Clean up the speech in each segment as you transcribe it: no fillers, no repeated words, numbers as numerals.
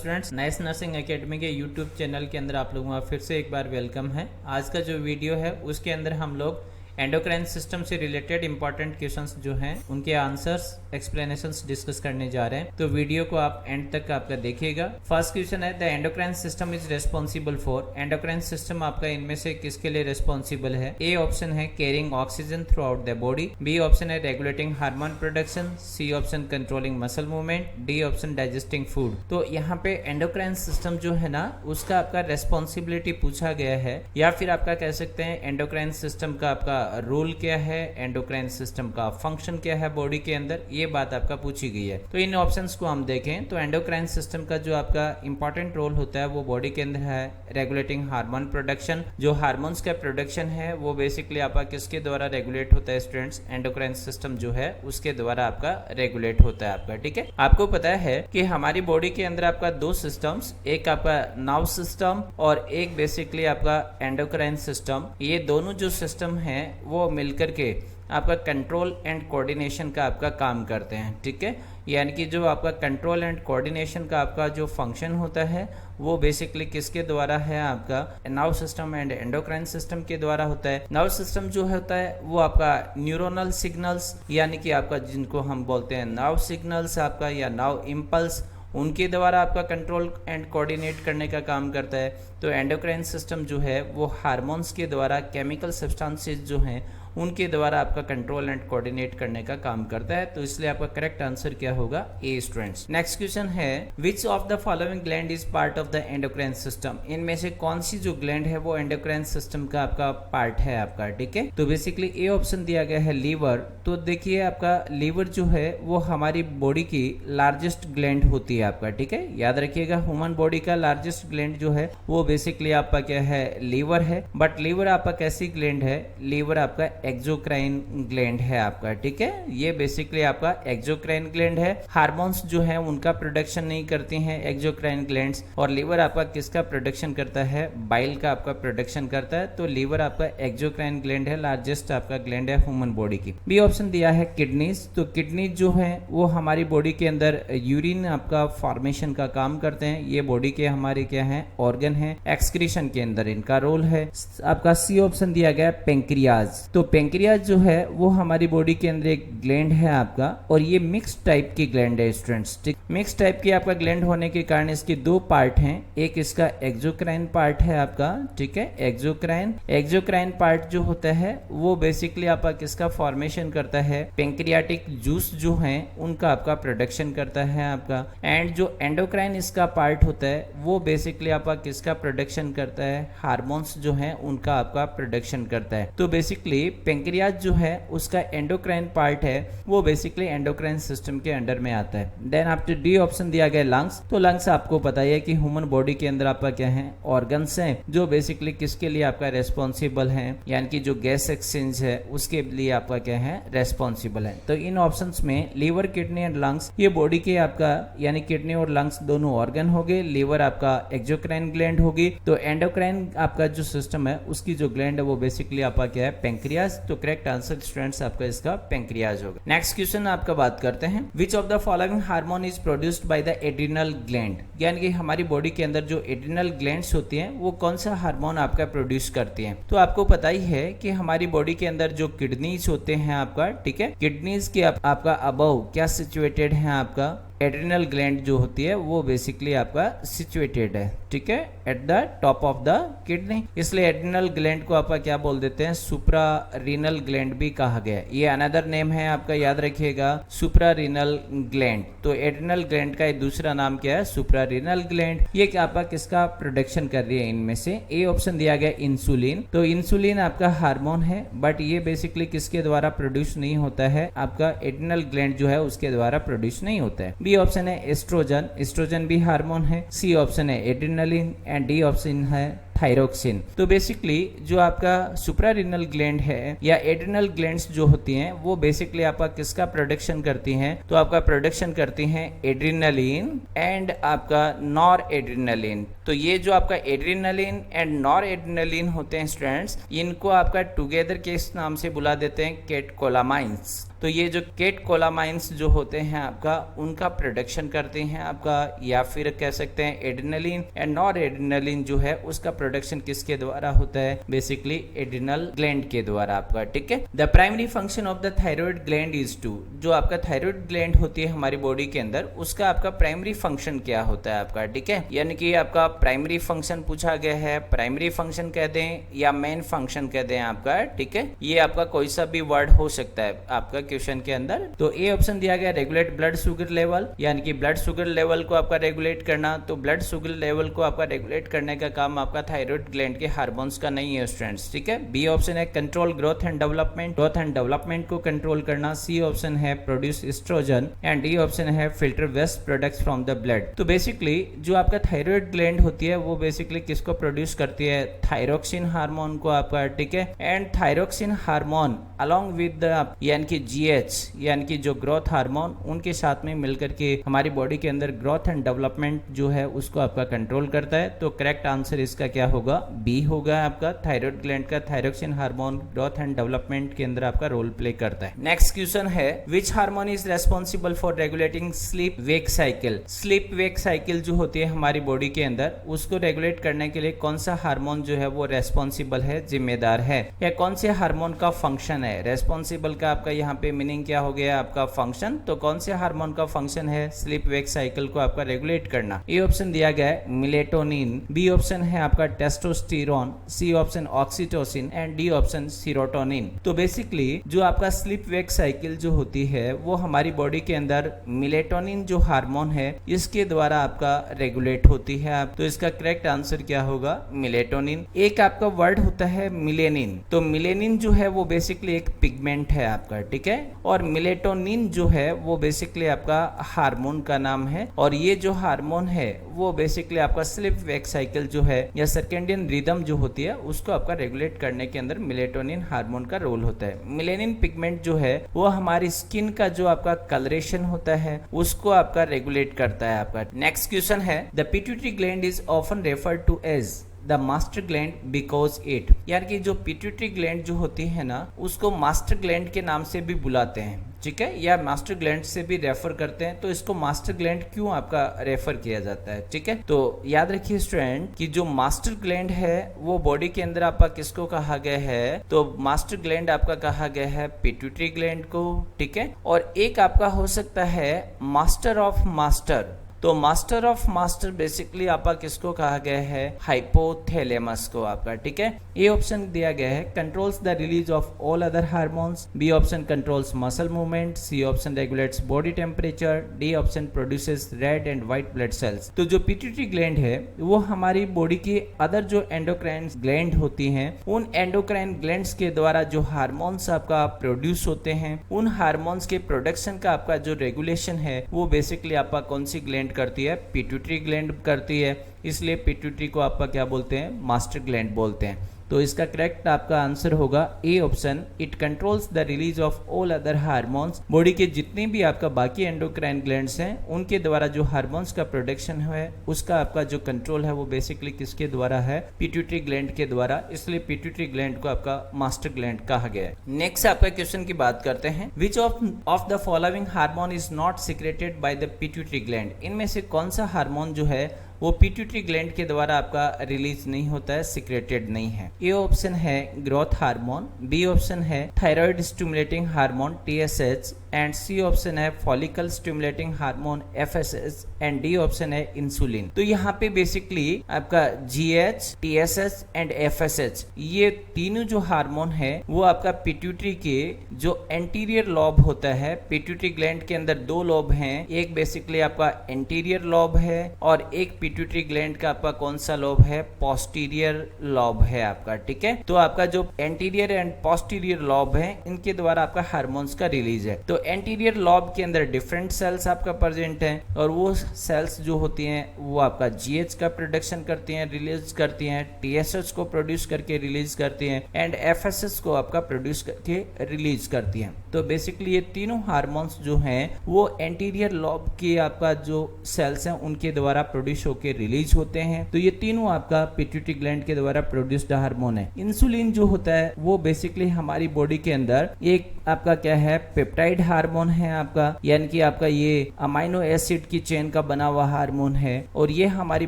Students, nice nursing academy के YouTube channel के अंदर आप लोगों का फिर से एक बार वेलकम है। आज का जो वीडियो है उसके अंदर हम लोग एंडोक्राइन सिस्टम से रिलेटेड इंपॉर्टेंट क्वेश्चंस जो हैं उनके आंसर्स एक्सप्लेनेशंस डिस्कस करने जा रहे हैं, तो वीडियो को आप एंड तक आपका देखिएगा। फर्स्ट क्वेश्चन है, the endocrine system is responsible for. Endocrine system आपका इनमें से किसके लिए रेस्पॉन्सिबल है? ए ऑप्शन है carrying oxygen throughout the body, B option है regulating hormone production, C option controlling muscle movement, D option digesting food. तो यहाँ पे एंडोक्राइन सिस्टम जो है ना उसका आपका रेस्पॉन्सिबिलिटी पूछा गया है, या फिर आपका कह सकते हैं एंडोक्राइन सिस्टम का आपका रोल क्या है, एंडोक्राइन सिस्टम का फंक्शन क्या है बॉडी के अंदर, ये बात आपका पूछी गई है। तो इन ऑप्शंस को हम देखें तो एंडोक्राइन सिस्टम का जो आपका इंपॉर्टेंट रोल होता है वो बॉडी के अंदर है रेगुलेटिंग हार्मोन प्रोडक्शन। जो हार्मोन्स का प्रोडक्शन है वो बेसिकली आपका किसके द्वारा रेगुलेट होता है स्टूडेंट्स? एंडोक्राइन सिस्टम जो है उसके द्वारा आपका रेगुलेट होता है आपका। ठीक है, आपको पता है कि हमारी बॉडी के अंदर आपका दो सिस्टम्स, एक आपका नर्व सिस्टम और एक बेसिकली आपका एंडोक्राइन सिस्टम, ये दोनों जो सिस्टम है वो मिलकर के आपका कंट्रोल एंड कोऑर्डिनेशन का आपका काम करते हैं। ठीक है, यानी कि जो आपका कंट्रोल एंड कोऑर्डिनेशन का आपका जो फंक्शन होता है वो बेसिकली किसके द्वारा है? आपका nerve system and endocrine system के द्वारा होता है। नर्व सिस्टम जो होता है वो आपका न्यूरोनल सिग्नल्स, यानी कि आपका जिनको हम बोलते हैं नर्व सिग्नल्स आपका या नर्व इम्पल्स, उनके द्वारा आपका कंट्रोल एंड कोऑर्डिनेट करने का काम करता है। तो एंडोक्राइन सिस्टम जो है वो हार्मोन्स के द्वारा, केमिकल सब्सटेंसेस जो हैं उनके द्वारा आपका कंट्रोल एंड कोऑर्डिनेट करने का काम करता है। तो इसलिए आपका करेक्ट आंसर क्या होगा? ए स्टूडेंट्स। नेक्स्ट क्वेश्चन है, which of the following gland is part of the endocrine system. इनमें से कौन सी जो ग्लैंड है वो एंडोक्राइन सिस्टम का आपका पार्ट है आपका। ठीक है, तो बेसिकली ए ऑप्शन दिया गया है लीवर। तो देखिए आपका लीवर जो है वो हमारी बॉडी की लार्जेस्ट ग्लैंड होती है आपका। ठीक है, याद रखिएगा ह्यूमन बॉडी का लार्जेस्ट ग्लैंड जो है वो बेसिकली आपका क्या है? लीवर है। बट लीवर आपका कैसी ग्लैंड है? लीवर आपका एक्सोक्राइन ग्लैंड है आपका। ठीक है, ये बेसिकली आपका एक्सोक्राइन ग्लैंड है। हार्मोन्स जो है उनका प्रोडक्शन नहीं करती हैं एक्सोक्राइन ग्लैंड्स, और लीवर आपका किसका प्रोडक्शन करता है? बाइल का आपका प्रोडक्शन करता है। तो लीवर आपका एक्सोक्राइन ग्लैंड है, लार्जेस्ट आपका ग्लैंड है ह्यूमन बॉडी की। बी ऑप्शन दिया है किडनीज। तो किडनीज जो है वो हमारी बॉडी के अंदर यूरिन आपका फॉर्मेशन का काम करते हैं। ये बॉडी के हमारे क्या है? ऑर्गन है, एक्सक्रीशन के अंदर इनका रोल है। आपका सी ऑप्शन दिया गया पेंक्रियाज। तो पेंक्रियाज जो है वो हमारी बॉडी के अंदर एक ग्लैंड है आपका, और ये मिक्स टाइप की ग्लैंड है स्टूडेंट्स। ठीक, मिक्स टाइप की आपका ग्लैंड होने के कारण इसके दो पार्ट हैं। एक इसका एक्सोक्राइन पार्ट है आपका। ठीक है, एक्सोक्राइन पार्ट जो होता है वो बेसिकली आपका किसका फॉर्मेशन करता है? पेंक्रियाटिक जूस जो है उनका आपका प्रोडक्शन करता है आपका। एंड जो एंडोक्राइन इसका पार्ट होता है वो बेसिकली आपका किसका प्रोडक्शन करता है? हार्मोन्स जो है उनका आपका प्रोडक्शन करता है। तो बेसिकली पेंक्रियाज जो है उसका एंडोक्राइन पार्ट है वो बेसिकली एंडोक्राइन सिस्टम के अंडर में आता है। देन आफ्टर डी ऑप्शन दिया गया लंग्स। तो लंग्स आपको पता है कि ह्यूमन बॉडी के अंदर आपका क्या है? ऑर्गन्स हैं जो बेसिकली किसके लिए आपका रेस्पॉन्सिबल है, यानी कि जो गैस एक्सचेंज है उसके लिए आपका क्या है? रेस्पॉन्सिबल है। तो इन ऑप्शंस में लीवर, किडनी एंड लंग्स, ये बॉडी के आपका यानी किडनी और लंग्स दोनों ऑर्गन हो गए। लीवर आपका एक्सोक्राइन ग्लैंड होगी। तो एंडोक्राइन आपका जो सिस्टम है उसकी जो ग्लैंड है वो बेसिकली आपका क्या है? पेंक्रियाज। तो करेक्ट आंसर स्टूडेंट्स आपका इसका पेंक्रियाज होगा। नेक्स्ट क्वेश्चन आपका बात करते हैं, which of the following hormone is produced by the adrenal gland. यानी कि हमारी बॉडी के अंदर जो एड्रिनल ग्लैंड्स होती हैं वो कौन सा हार्मोन आपका प्रोड्यूस करती हैं? तो आपको पता ही है कि हमारी बॉडी के अंदर जो किडनीज होते हैं आपका, ठीक है, किडनीज के आपका अबव क्या सिचुएटेड है? आपका एड्रिनल ग्लैंड जो होती है वो बेसिकली आपका सिचुएटेड है। ठीक है, at the top of the kidney. इसलिए एड्रिनल ग्लैंड को आपका क्या बोल देते हैं? सुप्रा रीनल ग्लैंड भी कहा गया है। ये अनदर नेम है आपका, याद रखिएगा, सुप्रा रीनल ग्लैंड। तो एड्रिनल ग्लैंड का दूसरा नाम क्या है? Supra renal gland. ये क्या आपका किसका प्रोडक्शन कर रही है? इनमें से ए ऑप्शन दिया गया इंसुलिन। तो इंसुलिन आपका हार्मोन है, बट ये बेसिकली किसके द्वारा प्रोड्यूस नहीं होता है? आपका एड्रिनल ग्लैंड जो है उसके द्वारा प्रोड्यूस नहीं होता है। बी ऑप्शन है एस्ट्रोजन। एस्ट्रोजन भी हार्मोन है। सी ऑप्शन है एड्रिनलिन एंड डी ऑप्शन है थायरोक्सिन। तो बेसिकली जो आपका सुप्रारिनल ग्लैंड है या एड्रिनल ग्लैंड्स जो होती हैं वो बेसिकली आपका किसका प्रोडक्शन करती हैं, तो आपका प्रोडक्शन करती हैं एड्रिनलिन एंड आपका नॉर एड्रिनलिन। तो ये जो आपका एड्रिनलिन एंड नॉर एड्रिनलिन होते हैं स्टूडेंट्स, इनको आपका टुगेदर के इस नाम से बुला देते हैं कैटकोलामाइंस। तो ये जो कैटकोलामाइंस जो होते हैं आपका उनका प्रोडक्शन करते हैं आपका, या फिर कह सकते हैं एड्रिनलिन एंड नॉर एड्रिनलिन जो है उसका प्रोडक्शन किसके द्वारा होता है, बेसिकली एड्रिनल ग्लैंड के द्वारा आपका। ठीक है। The primary function of the thyroid gland is to, जो आपका थायराइड ग्लैंड होती है हमारी बॉडी के अंदर, उसका आपका प्राइमरी फंक्शन क्या होता है आपका। ठीक है, यानी कि आपका प्राइमरी फंक्शन पूछा गया है, प्राइमरी फंक्शन कह दें या मेन फंक्शन कह दें आपका। ठीक है, ये आपका कोई सा भी वर्ड हो सकता है आपका क्वेश्चन के अंदर। तो ए ऑप्शन दिया गया रेगुलेट ब्लड शुगर लेवल, यानी कि ब्लड शुगर लेवल को आपका रेगुलेट करना। तो ब्लड शुगर लेवल को आपका रेगुलेट करने का काम आपका थायराइड ग्लैंड के हार्मोन्स का नहीं है स्टूडेंट्स। ठीक है। बी ऑप्शन है control growth and development, growth and development को कंट्रोल करना। सी ऑप्शन है produce estrogen and D option है filter waste products from the blood. तो बेसिकली जो आपका थायराइड ग्लैंड होती है वो बेसिकली किसको प्रोड्यूस करती है, थायरोक्सिन हार्मोन को आपका। ठीक है। And thyroxine hormone along with the यानी कि जीएच यानी कि जो ग्रोथ हार्मोन, उनके साथ में मिलकर के हमारी बॉडी के अंदर ग्रोथ एंड डेवलपमेंट जो है उसको आपका कंट्रोल करता है। तो करेक्ट आंसर इसका क्या होगा, बी होगा आपका। थायराइड ग्लैंड का thyroxine hormone growth and development के अंदर आपका रोल प्ले करता है। नेक्स्ट क्वेश्चन है which hormone is responsible for regulating sleep wake cycle. Sleep wake cycle जो होती है हमारी बॉडी के अंदर, उसको रेगुलेट करने के लिए कौन सा हार्मोन जो है वो रेस्पॉन्सिबल है, जिम्मेदार है, या कौन से हार्मोन का फंक्शन है। रेस्पॉन्सिबल का आपका यहाँ पे मीनिंग क्या हो गया आपका, फंक्शन। तो कौन से हार्मोन का फंक्शन है स्लीप वेक साइकिल को आपका रेगुलेट करना। ए ऑप्शन दिया गया है मिलेटोनिन, बी ऑप्शन है आपका testosterone, C option oxytocin and D option serotonin. तो बेसिकली जो आपका स्लीप वेक साइकिल जो होती है वो हमारी बॉडी के अंदर मिलेटोनिन जो हार्मोन है इसके द्वारा आपका रेगुलेट होती है। आप तो इसका करेक्ट आंसर क्या होगा, मिलेटोनिन। एक आपका वर्ड होता है मिलेनिन। तो मिलेनिन जो है वो बेसिकली एक पिगमेंट है आपका। ठीक है। और मिलेटोनिन जो है वो बेसिकली आपका हार्मोन का नाम है, और ये जो हार्मोन है वो बेसिकली आपका स्लीप वेक साइकिल जो है या सर्केडियन रिदम जो होती है उसको आपका रेगुलेट करने के अंदर मिलेटोनिन हार्मोन का रोल होता है। मिलेनिन पिगमेंट जो है वो हमारी स्किन का जो आपका कलरेशन होता है उसको आपका रेगुलेट करता है आपका। नेक्स्ट क्वेश्चन है the pituitary gland is often referred to as the master gland because it, यानी कि जो पिट्यूटरी ग्लैंड जो होती है ना उसको मास्टर ग्लैंड के नाम से भी बुलाते हैं। ठीक है, या मास्टर ग्लैंड से भी रेफर करते हैं। तो इसको मास्टर ग्लैंड क्यों आपका रेफर किया जाता है। ठीक है, तो याद रखिए स्टूडेंट कि जो मास्टर ग्लैंड है वो बॉडी के अंदर आपका किसको कहा गया है, तो मास्टर ग्लैंड आपका कहा गया है पिट्यूटरी ग्लैंड को। ठीक है, और एक आपका हो सकता है मास्टर ऑफ मास्टर। तो मास्टर ऑफ मास्टर बेसिकली आपका किसको कहा गया है, हाइपोथैलेमस को आपका। ठीक है, ए ऑप्शन दिया गया है controls the release of all other hormones, B option controls muscle movement, C option regulates body temperature, D option produces red and white blood cells. तो जो पिट्यूटरी ग्लैंड है वो हमारी बॉडी के अदर जो एंडोक्राइन ग्लैंड होती हैं उन एंडोक्राइन ग्लैंड्स के द्वारा जो हार्मोन्स आपका प्रोड्यूस होते हैं उन हार्मोन्स के प्रोडक्शन का आपका जो रेगुलेशन है वो बेसिकली आपका कौन सी ग्लैंड करती है, पिट्यूटरी ग्लैंड करती है। इसलिए पिट्यूटरी को आपका क्या बोलते हैं, मास्टर ग्लैंड बोलते हैं। तो इसका करेक्ट आपका आंसर होगा A option, it controls the release of all other hormones. Body के जितने भी आपका बाकी एंडोक्राइन ग्लैंड्स हैं उनके द्वारा जो हार्मोन्स का प्रोडक्शन है उसका आपका जो कंट्रोल है वो बेसिकली किसके द्वारा है, पिट्यूटरी ग्लैंड के द्वारा। इसलिए पिट्यूटरी ग्लैंड को आपका मास्टर ग्लैंड कहा गया है। नेक्स्ट आपका क्वेश्चन की बात करते हैं, which of the following hormone is not secreted by the pituitary gland. इनमें से कौन सा हार्मोन जो है वो पिट्यूटरी ग्लैंड के द्वारा आपका रिलीज नहीं होता है, सिक्रेटेड नहीं है। ए ऑप्शन है ग्रोथ हार्मोन, बी ऑप्शन है thyroid stimulating hormone TSH and C option है follicle stimulating hormone FSH and D option है इंसुलिन। तो यहाँ पे बेसिकली आपका GH, TSH एंड FSH ये तीनों जो हार्मोन है वो आपका पिट्यूटरी के जो एंटीरियर लॉब होता है, पिट्यूटरी ग्लैंड के अंदर दो लॉब हैं, एक बेसिकली आपका एंटीरियर लॉब है और एक पिट्यूटरी ग्लैंड का आपका कौन सा लॉब है, पोस्टीरियर लॉब है आपका। ठीक है, तो आपका जो एंटीरियर एंड पोस्टीरियर लॉब है इनके द्वारा आपका हार्मोन्स का रिलीज है। तो एंटीरियर लॉब के अंदर डिफरेंट सेल्स आपका प्रेजेंट है और वो सेल्स जो होती हैं वो आपका जीएच का प्रोडक्शन करती हैं, रिलीज करती हैं, टीएसएच को प्रोड्यूस करके रिलीज करती हैं एंड एफएसएच को आपका प्रोड्यूस करके रिलीज करती हैं। तो बेसिकली ये तीनों हार्मोन्स जो हैं वो एंटीरियर लॉब के आपका जो सेल्स हैं उनके द्वारा प्रोड्यूस होकर रिलीज होते हैं। तो ये तीनों आपका पिट्यूटरी ग्लैंड के द्वारा प्रोड्यूस्ड हार्मोन है। इंसुलिन जो होता है वो बेसिकली हमारी बॉडी के अंदर एक आपका क्या है, पेप्टाइड हार्मोन है आपका, यानी कि आपका ये अमाइनो एसिड की चेन का बना हुआ हार्मोन है और ये हमारी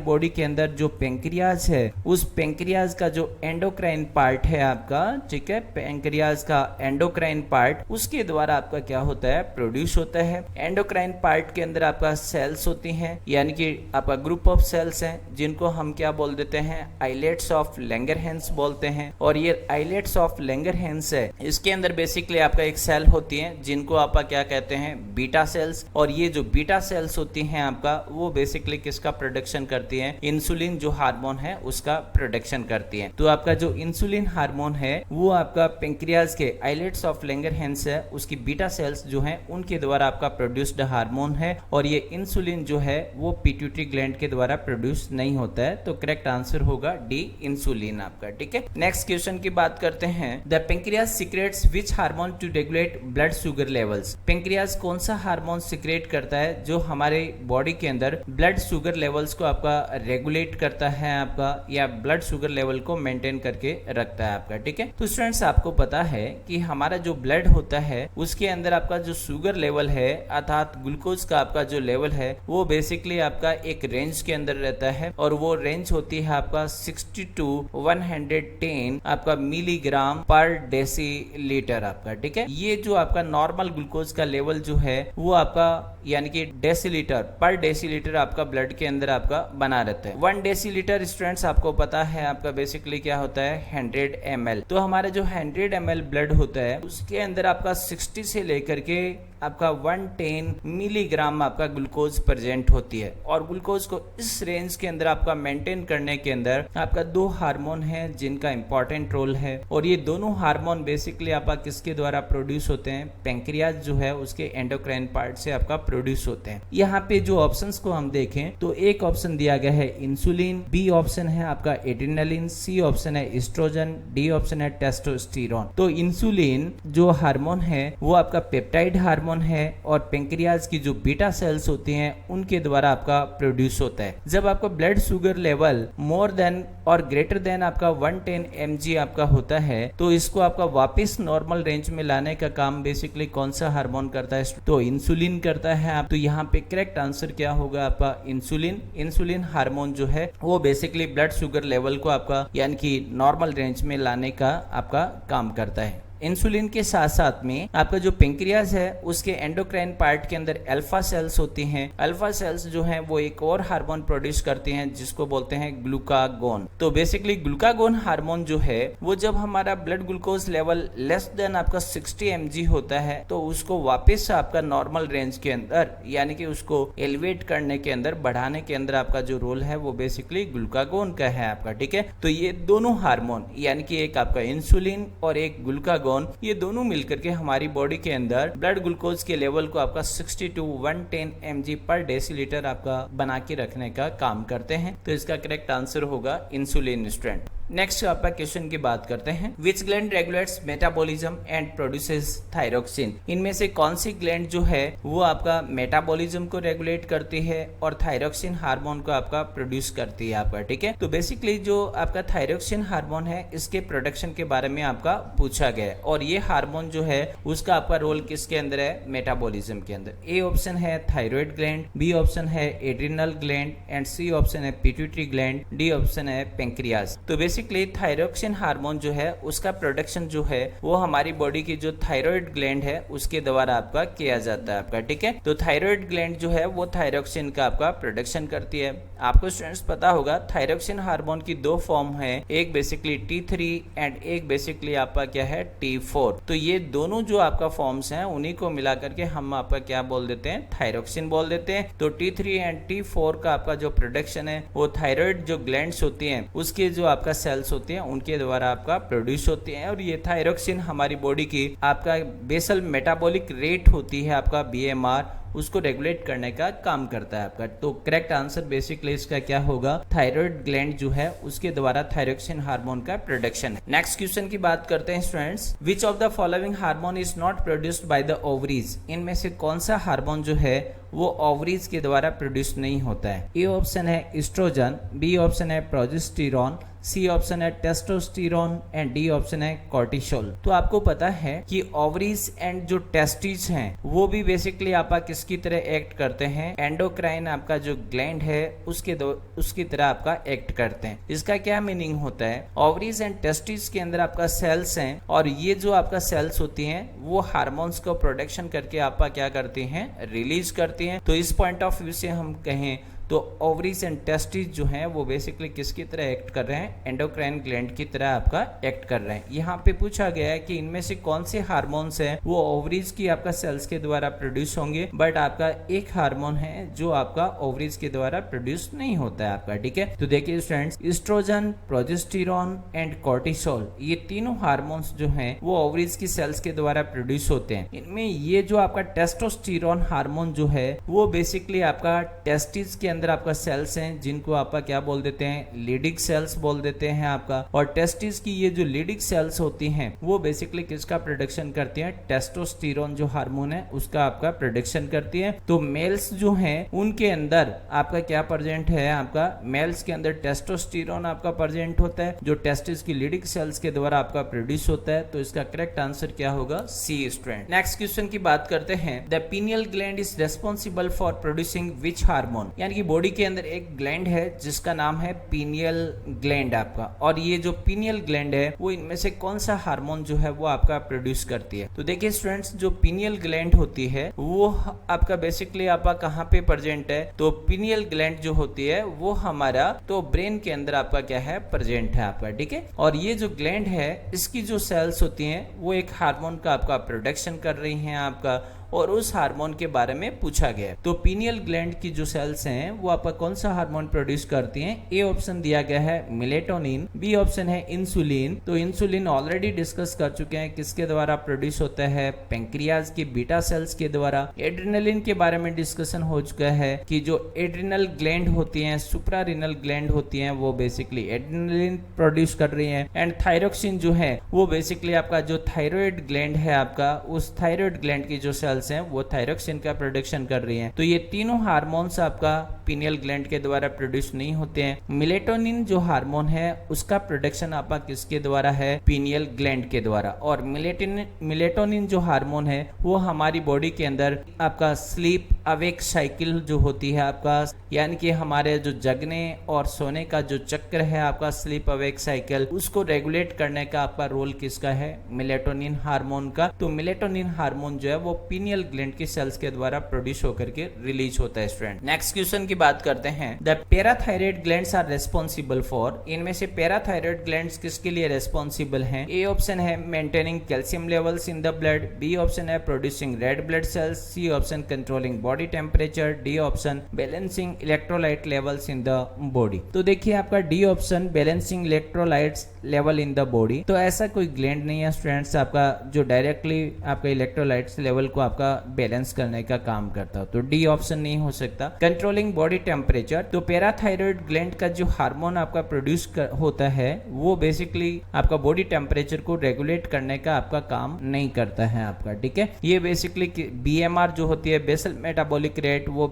बॉडी के अंदर जो पेंक्रियाज है उस पेंक्रियाज का जो एंडोक्राइन पार्ट है आपका, ठीक है, पेंक्रियाज का एंडोक्राइन पार्ट उसके द्वारा आपका क्या होता है, प्रोड्यूस होता है। एंडोक्राइन पार्ट के अंदर आपका सेल्स होती हैं, यानी कि आपका ग्रुप ऑफ सेल्स हैं जिनको हम क्या बोल देते हैं, आइलेट्स ऑफ लैंगरहैंस बोलते हैं। और ये आइलेट्स ऑफ लैंगरहैंस है, इसके अंदर बेसिकली आपका एक सेल होती है जिनको आप क्या कहते हैं, बीटा सेल्स। और ये जो बीटा सेल्स होती हैं आपका वो बेसिकली किसका प्रोडक्शन करती हैं, इंसुलिन जो हार्मोन है उसका प्रोडक्शन करती है। तो आपका जो इंसुलिन हार्मोन है वो आपका पेंक्रियाज के आइलेट्स ऑफ लैंगरहैंस है उसकी बीटा सेल्स जो हैं उनके द्वारा आपका प्रोड्यूस्ड हार्मोन है। और ये इंसुलिन जो है वो पिट्यूटरी ग्लैंड के द्वारा प्रोड्यूस नहीं होता है। तो करेक्ट आंसर होगा डी, इंसुलिन आपका, ठीक है। नेक्स्ट क्वेश्चन की बात करते हैं, the pancreas secretes which hormone to regulate blood sugar levels. Pancreas कौन सा हार्मोन सीक्रेट करता है जो हमारे बॉडी के अंदर ब्लड शुगर लेवल्स को आपका रेगुलेट करता है आपका, या ब्लड शुगर लेवल को मेंटेन करके रखता है आपका, ठीक है। तो स्टूडेंट्स आपको पता है कि हमारा जो ब्लड होता है उसके अंदर आपका जो शुगर लेवल है अर्थात ग्लूकोज का आपका जो लेवल है वो बेसिकली आपका एक रेंज के अंदर रहता है और वो रेंज होती है आपका 60 to 110 आपका मिलीग्राम पर डेसीलीटर आपका, ठीक है। ये जो आपका नॉर्मल ग्लूकोज का लेवल जो है वो आपका यानी कि डेसीलीटर पर डेसीलीटर आपका ब्लड के अंदर आपका बना रहता है। 1 डेसीलीटर स्टूडेंट्स आपको पता है आपका बेसिकली क्या होता है, 100 ml। तो हमारा जो 100 ml ब्लड होता है उसके अंदर आपका 60 से लेकर के आपका 110 मिलीग्राम आपका ग्लूकोज प्रेजेंट होती है। और ग्लूकोज को इस रेंज के अंदर आपका मेंटेन करने के अंदर आपका दो हार्मोन है जिनका इंपॉर्टेंट रोल है। और ये दोनों हार्मोन बेसिकली आपका किसके द्वारा प्रोड्यूस होते हैं, पेंक्रियाज जो है उसके एंडोक्राइन पार्ट से आपका प्रोड्यूस होते हैं। यहाँ पे जो ऑप्शंस को हम देखें तो एक ऑप्शन दिया गया है इंसुलिन, बी ऑप्शन है आपका एड्रेनालिन, सी ऑप्शन है एस्ट्रोजन, डी ऑप्शन है टेस्टोस्टेरोन। तो इंसुलिन जो हार्मोन है वो आपका पेप्टाइड हार्मोन है और पेंक्रियाज की जो बीटा सेल्स होती हैं उनके द्वारा आपका प्रोड्यूस होता है। जब आपका blood sugar level more than और ग्रेटर देन आपका 110 mg आपका होता है तो इसको आपका वापस नॉर्मल रेंज में लाने का काम बेसिकली कौन सा हार्मोन करता है, तो इंसुलिन करता है। आप तो यहाँ पे करेक्ट आंसर क्या होगा आपका इंसुलिन। इंसुलिन हार्मोन जो है वो बेसिकली ब्लड शुगर लेवल को आपका यानी कि नॉर्मल रेंज में लाने का आपका काम करता है। इंसुलिन के साथ साथ में आपका जो पेंक्रियाज है उसके एंडोक्राइन पार्ट के अंदर अल्फा सेल्स होती हैं। अल्फा सेल्स जो हैं वो एक और हार्मोन प्रोड्यूस करती हैं जिसको बोलते हैं ग्लूकागोन। तो बेसिकली ग्लूकागोन हार्मोन जो है वो जब हमारा blood glucose level less than आपका 60 mg होता है तो उसको वापस आपका नॉर्मल रेंज के अंदर यानी कि उसको एलिवेट करने के अंदर, बढ़ाने के अंदर आपका जो रोल है वो बेसिकली ग्लूकागोन का है आपका, ठीक है। तो ये दोनों हार्मोन यानी कि एक आपका इंसुलिन और एक ग्लूकागोन, ये दोनों मिलकर के हमारी बॉडी के अंदर ब्लड ग्लूकोज के लेवल को आपका 60 to 110 mg पर डेसीलीटर आपका बना के रखने का काम करते हैं। तो इसका करेक्ट आंसर होगा इंसुलिन स्ट्रेंथ। नेक्स्ट आपका क्वेश्चन की बात करते हैं, विच gland regulates metabolism and produces thyroxine. इनमें से कौन सी ग्लैंड जो है वो आपका मेटाबॉलिज्म को रेगुलेट करती है और थायरोक्सिन हार्मोन को आपका प्रोड्यूस करती है आपका, ठीक है। तो बेसिकली जो आपका थायरोक्सिन हार्मोन है इसके प्रोडक्शन के बारे में आपका पूछा गया है और ये हार्मोन जो है उसका आपका रोल किसके अंदर है, मेटाबॉलिज्म के अंदर। ए ऑप्शन है थायराइड ग्लैंड, बी ऑप्शन है adrenal gland and C option है पिट्यूटरी ग्लैंड, डी ऑप्शन है पेंक्रियाज। तो बेसिकली थायरोक्सिन हार्मोन जो है उसका प्रोडक्शन जो है वो हमारी बॉडी की जो थायराइड ग्लैंड है उसके द्वारा आपका किया जाता है आपका, ठीक है। तो थायराइड ग्लैंड जो है वो थायरोक्सिन का आपका प्रोडक्शन करती है। आपको स्टूडेंट्स पता होगा थायरोक्सिन हार्मोन की दो फॉर्म है, एक बेसिकली T3 एंड एक बेसिकली आपका क्या है T4। तो ये दोनों जो आपका फॉर्म्स हैं उन्हीं को मिला करके हम आपका क्या बोल देते हैं, थायरोक्सिन बोल देते हैं। तो T3 एंड T4 का आपका जो प्रोडक्शन है वो थायराइड जो ग्लैंड्स होती हैं उसके जो आपका सेल्स होते हैं उनके द्वारा आपका प्रोड्यूस होते हैं। और ये थायरोक्सिन हमारी बॉडी की आपका बेसल मेटाबॉलिक रेट होती है आपका BMR, उसको रेगुलेट करने का काम करता है आपका। तो करेक्ट आंसर बेसिकली इसका क्या होगा, थायराइड ग्लैंड जो है उसके द्वारा थायरोक्सिन हार्मोन का प्रोडक्शन है। नेक्स्ट क्वेश्चन की बात करते हैं students, which of the following hormone is not produced by the ovaries, इनमें से कौन सा हार्मोन जो है वो ओवरीज के द्वारा प्रोड्यूस नहीं होता है। ए ऑप्शन है एस्ट्रोजन, बी ऑप्शन है प्रोजेस्टेरॉन, सी ऑप्शन है टेस्टोस्टेरॉन एंड डी ऑप्शन है कॉर्टिसोल। तो आपको पता है कि ओवरीज एंड जो टेस्टिस हैं वो भी बेसिकली आपका किसकी तरह एक्ट करते हैं, एंडोक्राइन आपका जो ग्लैंड है उसकी तरह आपका एक्ट करते हैं। इसका क्या मीनिंग होता है, ओवरीज एंड टेस्टिस के अंदर आपका सेल्स हैं और ये जो आपका सेल्स होती हैं वो हार्मोन्स को प्रोडक्शन करके आपका क्या करती हैं, रिलीज करती हैं। तो इस पॉइंट ऑफ व्यू से हम कहें तो ओवरीज एंड टेस्टिस जो हैं वो बेसिकली किसकी तरह एक्ट कर रहे हैं, एंडोक्राइन ग्लैंड की तरह आपका एक्ट कर रहे हैं। यहाँ पे पूछा गया है कि इनमें से कौन से हार्मोन्स हैं वो ओवरीज की आपका सेल्स के द्वारा प्रोड्यूस होंगे, बट आपका एक हार्मोन है जो आपका ओवरीज के द्वारा प्रोड्यूस नहीं होता है आपका। ठीक है, तो देखिए students, estrogen, progesterone and cortisol ये तीनों हार्मोन्स जो हैं वो ओवरीज की सेल्स के द्वारा प्रोड्यूस होते हैं। इनमें ये जो आपका टेस्टोस्टेरॉन हार्मोन जो है वो बेसिकली आपका टेस्टिस के अंदर आपका सेल्स हैं जिनको आपका क्या बोल देते हैं, लीडिक सेल्स बोल देते हैं आपका। और टेस्टिस की ये जो लीडिक सेल्स होती हैं वो बेसिकली किसका प्रोडक्शन करती हैं, टेस्टोस्टेरॉन जो हार्मोन है उसका आपका प्रोडक्शन करती है। तो मेल्स जो हैं उनके अंदर आपका क्या प्रेजेंट है, आपका मेल्स के अंदर टेस्टोस्टेरॉन आपका प्रेजेंट होता है जो टेस्टिस की लीडिक सेल्स के द्वारा आपका प्रोड्यूस होता है। तो इसका करेक्ट आंसर क्या होगा, सी स्टूडेंट। नेक्स्ट क्वेश्चन की बात करते हैं, the pineal gland is responsible for producing which hormone, यानी कि बॉडी के अंदर एक ग्लैंड है जिसका नाम है पीनियल ग्लैंड आपका, और ये जो पीनियल ग्लैंड है वो इनमें से कौन सा हार्मोन जो है वो आपका प्रोड्यूस करती है। तो देखिए स्टूडेंट्स, जो पीनियल ग्लैंड होती है वो आपका बेसिकली आपका कहाँ पे प्रेजेंट है, तो पीनियल ग्लैंड जो होती है वो हमारा तो ब्रेन के अंदर आपका क्या है, प्रेजेंट है आपका। ठीक है, और ये जो ग्लैंड है इसकी जो सेल्स होती हैं वो एक हार्मोन का आपका प्रोडक्शन कर रही हैं आपका, और उस हार्मोन के बारे में पूछा गया है। तो पीनियल ग्लैंड की जो सेल्स हैं वो आपका कौन सा हार्मोन प्रोड्यूस करती हैं, ए ऑप्शन दिया गया है मेलेटोनिन, बी ऑप्शन है इंसुलिन। तो इंसुलिन ऑलरेडी डिस्कस कर चुके हैं किसके द्वारा प्रोड्यूस होता है, पेंक्रियाज की बीटा सेल्स के द्वारा। एड्रिनलिन के बारे में डिस्कशन हो चुका है कि जो एड्रिनल ग्लैंड होती हैं, सुप्रारिनल ग्लैंड होती हैं, वो बेसिकली एड्रिनलिन प्रोड्यूस कर रही हैं। एंड थायरोक्सिन जो है वो बेसिकली आपका जो थायराइड ग्लैंड है आपका, उस थायराइड ग्लैंड की जो सेल्स हैं वो थायरोक्सिन का प्रोडक्शन कर रही हैं। तो ये तीनों हार्मोन्स आपका पीनियल ग्लैंड के द्वारा प्रोड्यूस नहीं होते हैं। मेलेटोनिन जो हार्मोन है उसका प्रोडक्शन आपका किसके द्वारा है, पीनियल ग्लैंड के द्वारा। और मेलेटोनिन जो हार्मोन है वो हमारी बॉडी के अंदर आपका स्लीप अवेक साइकिल जो होती है आपका, यानी कि हमारे जो जगने और सोने का जो चक्र है आपका स्लीप अवेक साइकिल, उसको रेगुलेट करने का आपका रोल किसका है, मेलेटोनिन हार्मोन का। तो मेलेटोनिन हार्मोन जो है वो पीनियल ग्लैंड की सेल्स के द्वारा प्रोड्यूस होकर के रिलीज होता है स्टूडेंट। नेक्स्ट क्वेश्चन की बात करते हैं, the parathyroid glands are responsible for, इनमें से पैराथायराइड ग्लैंड्स किसके लिए रेस्पॉन्सिबल हैं। ए ऑप्शन है maintaining calcium levels in the blood, B option है producing red blood cells, C option controlling body temperature, D option balancing electrolyte levels in the body. तो देखिए आपका D option balancing electrolytes level in the body, तो ऐसा कोई gland नहीं है students आपका जो डायरेक्टली आपका इलेक्ट्रोलाइट्स लेवल को आपका बैलेंस करने का काम करता हो। तो डी ऑप्शन नहीं हो सकता। कंट्रोलिंग बॉडी टेम्परेचर, तो पैराथायराइड ग्लैंड का जो हार्मोन आपका प्रोड्यूस होता है वो बेसिकली आपका बॉडी टेम्परेचर को रेगुलेट करने का आपका काम नहीं करता है आपका। ठीक है, ये बेसिकली BMR जो होती है बेसल मेटाबॉलिक रेट, वो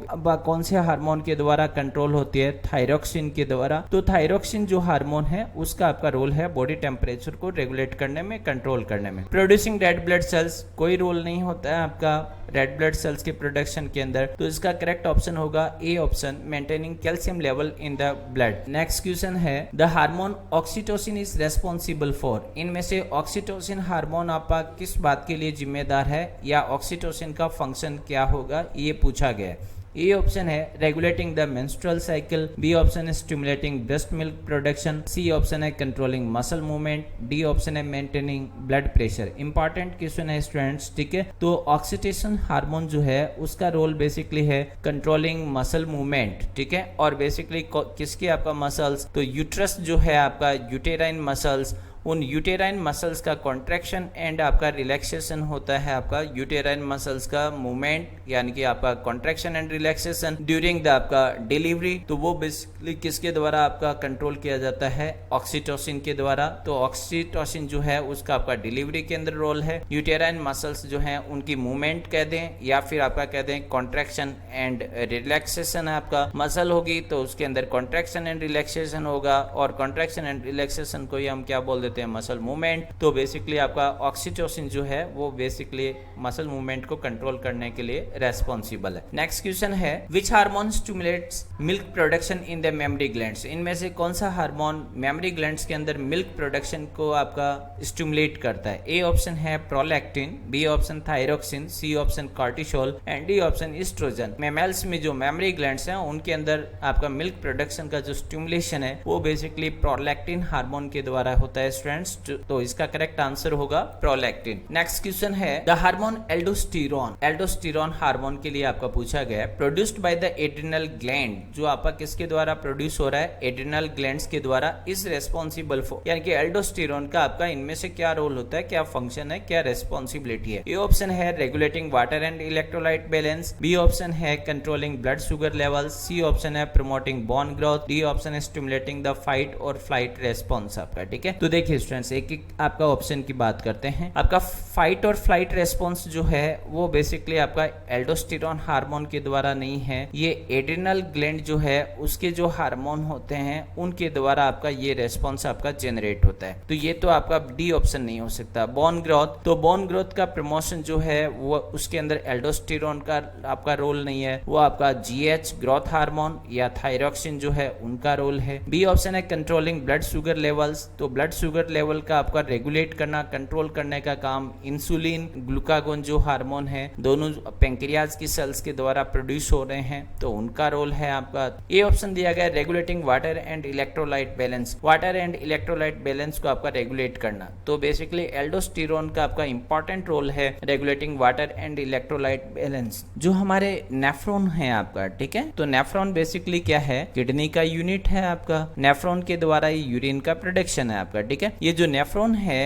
कौन से हार्मोन के द्वारा कंट्रोल होती है, थायरोक्सिन के द्वारा। तो थायरोक्सिन जो हार्मोन है उसका आपका रोल है बॉडी टेम्परेचर को रेगुलेट करने में, कंट्रोल करने में। प्रोड्यूसिंग रेड ब्लड सेल्स, कोई रोल नहीं होता है आपका रेड ब्लड सेल्स के प्रोडक्शन के अंदर। तो इसका करेक्ट ऑप्शन होगा A option, maintaining calcium level in the blood. Next question है, the hormone oxytocin is responsible for, इनमें से ऑक्सीटोसिन हार्मोन आपका किस बात के लिए जिम्मेदार है, या ऑक्सीटोसिन का फंक्शन क्या होगा, ये पूछा गया है। ए ऑप्शन है regulating the menstrual cycle, B option है stimulating breast milk production, C option है controlling muscle movement, D option है maintaining blood pressure. Important question है स्टूडेंट्स, ठीक है। तो ऑक्सीटोसिन हार्मोन जो है उसका रोल बेसिकली है कंट्रोलिंग मसल मूवमेंट, ठीक है। और बेसिकली किसके आपका मसल्स, तो यूट्रस जो है आपका यूटेराइन मसल्स, उन यूटेराइन मसल्स का कॉन्ट्रैक्शन एंड आपका रिलैक्सेशन होता है आपका यूटेराइन मसल्स का मूवमेंट, यानी कि आपका contraction and relaxation during the आपका डिलीवरी। तो वो बेसिकली किसके द्वारा आपका कंट्रोल किया जाता है, ऑक्सीटोसिन के द्वारा। तो ऑक्सीटोसिन जो है उसका आपका डिलीवरी के अंदर रोल है। यूटेराइन मसल्स जो है उनकी मूवमेंट कह दें या फिर आपका कह दें कॉन्ट्रैक्शन एंड रिलैक्सेशन आपका मसल होगी तो उसके अंदर कॉन्ट्रैक्शन एंड रिलैक्सेशन होगा, और कॉन्ट्रैक्शन एंड रिलैक्सेशन को ही हम क्या बोल देते हैं, मसल मूवमेंट। तो बेसिकली आपका ऑक्सीटोसिन जो है वो बेसिकली मसल मूवमेंट को कंट्रोल करने के लिए रेस्पॉन्सिबल है। नेक्स्ट क्वेश्चन है which hormone stimulates milk production in the mammary glands. इनमें से कौन सा हार्मोन मेमरी ग्लैंड्स के अंदर मिल्क प्रोडक्शन को आपका स्टिमुलेट करता है। ए ऑप्शन है prolactin, B option thyroxine, C option cortisol and D option estrogen. Mammals में जो मेमरी ग्लैंड्स हैं उनके अंदर आपका मिल्क प्रोडक्शन का जो स्टिमुलेशन है वो बेसिकली प्रोलैक्टिन हार्मोन के द्वारा होता है स्टूडेंट्स। तो इसका करेक्ट आंसर होगा प्रोलैक्टिन। नेक्स्ट क्वेश्चन है the hormone aldosterone. Aldosterone hormone के लिए आपका पूछा गया है produced by the adrenal gland, जो आपका किसके द्वारा प्रोड्यूस हो रहा है, एड्रिनल ग्लैंड्स के द्वारा, इज रेस्पॉन्सिबल फॉर, यानी कि एल्डोस्टेरोन का आपका इनमें से क्या रोल होता है, क्या फंक्शन है, क्या रेस्पॉन्सिबिलिटी है। ए ऑप्शन है regulating water and electrolyte balance, B option है controlling blood sugar levels, C option है promoting bone growth, D option है स्टिमुलेटिंग द फाइट और फ्लाइट रेस्पॉन्स आपका, ठीक है। तो देखिए स्टूडेंट्स एक एक आपका ऑप्शन की बात करते हैं। आपका फाइट और फ्लाइट रेस्पॉन्स जो है वो बेसिकली आपका एल्डोस्टेरोन हार्मोन के द्वारा नहीं है, ये एड्रिनल ग्लैंड जो है उसके जो हार्मोन होते हैं उनके द्वारा आपका ये रेस्पॉन्स आपका जनरेट होता है। तो ये तो आपका डी ऑप्शन नहीं हो सकता। बोन ग्रोथ, तो बोन ग्रोथ का प्रमोशन जो है वो उसके अंदर एल्डोस्टेरोन का आपका रोल नहीं है, वो आपका जीएच ग्रोथ हार्मोन या थायरोक्सिन जो है उनका रोल है। बी ऑप्शन है कंट्रोलिंग ब्लड शुगर लेवल्स, तो ब्लड शुगर लेवल का आपका रेगुलेट करना, कंट्रोल करने का काम इंसुलिन ग्लूकागोन जो हार्मोन है दोनों पेंक्रियाज की सेल्स के द्वारा प्रोड्यूस हो रहे हैं, तो उनका रोल है आपका। ए ऑप्शन दिया गया regulating water and electrolyte balance, water and electrolyte balance को आपका रेगुलेट करना। तो बेसिकली एल्डोस्टेरोन का आपका इंपॉर्टेंट रोल है regulating water and electrolyte balance. जो हमारे नेफ्रॉन है आपका, ठीक है, तो नेफ्रॉन बेसिकली क्या है, किडनी का यूनिट है आपका। नेफ्रॉन के द्वारा ही यूरिन का प्रोडक्शन है आपका, ठीक है। ये जो नेफ्रॉन है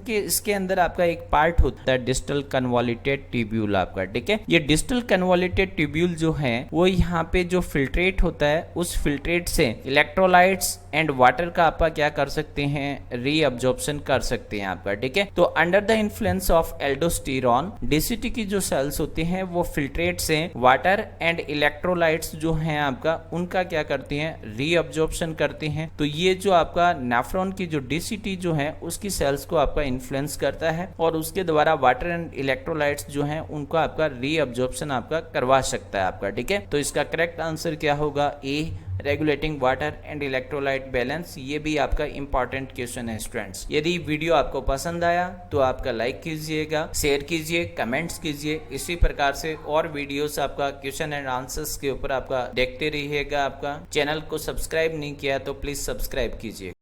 इसके अंदर आपका एक पार्ट होता है डिस्टल कन्वॉल्यूटेड ट्यूब्यूल आपका, ठीक है। ये डिस्टल कन्वॉल्यूटेड ट्यूब्यूल जो है वो यहाँ पे जो फिल्ट्रेट होता है उस फिल्ट्रेट से इलेक्ट्रोलाइट्स एंड वाटर का आपका क्या कर सकते हैं, रीअब्जॉर्प्शन कर सकते हैं आपका, ठीक है। तो under the influence of aldosterone DCT की जो सेल्स होती हैं वो फिल्ट्रेट से वाटर एंड इलेक्ट्रोलाइट्स जो हैं आपका उनका क्या करती हैं, रीअब्जॉर्प्शन करती हैं। तो ये जो आपका नेफ्रॉन की जो डीसीटी जो है उसकी सेल्स को आपका इन्फ्लुएंस करता है और उसके द्वारा वाटर एंड इलेक्ट्रोलाइट्स जो हैं उनको आपका रीअब्जॉर्प्शन आपका करवा सकता है आपका, ठीक है। तो इसका करेक्ट आंसर क्या होगा, A regulating water and electrolyte balance. ये भी आपका इंपॉर्टेंट क्वेश्चन है स्टूडेंट्स। यदि वीडियो आपको पसंद आया तो आपका लाइक कीजिएगा, शेयर कीजिए, कमेंट्स कीजिए। इसी प्रकार से और वीडियोस आपका क्वेश्चन एंड आंसर्स के ऊपर आपका देखते रहिएगा। आपका चैनल को सब्सक्राइब नहीं किया तो प्लीज सब्सक्राइब कीजिए।